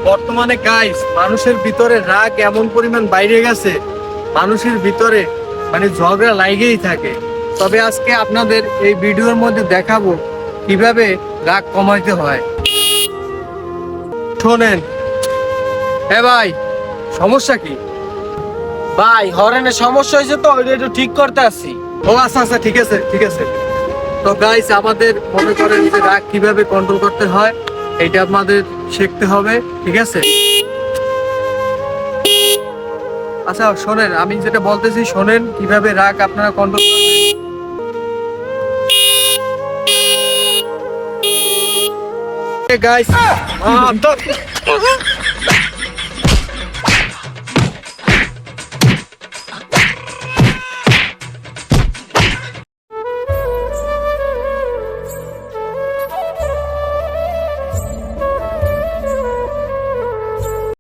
বর্তমানে গাইস মানুষের ভিতরে রাগ এমন পরিমাণ বাইরে গেছে, মানুষের ভিতরে মানে ঝগড়া লাগেই থাকে। তবে আজকে আপনাদের এই ভিডিওর মধ্যে দেখাবো কিভাবে রাগ কমাইতে হয়। শোনেন, ভাই সমস্যা কি? ভাই হরেনের সমস্যা হয়েছে তো ওইটা একটু ঠিক করতে আসছি। ও আচ্ছা আচ্ছা, ঠিক আছে ঠিক আছে। তো গাইস আমাদের মনে করেন যে রাগ কিভাবে কন্ট্রোল করতে হয় এটা আমাদের শিখতে হবে, ঠিক আছে? আচ্ছা শোনেন, আমি যেটা বলতেছি শোনেন, কিভাবে রাগ আপনারা কন্ট্রোল করবেন। গাইস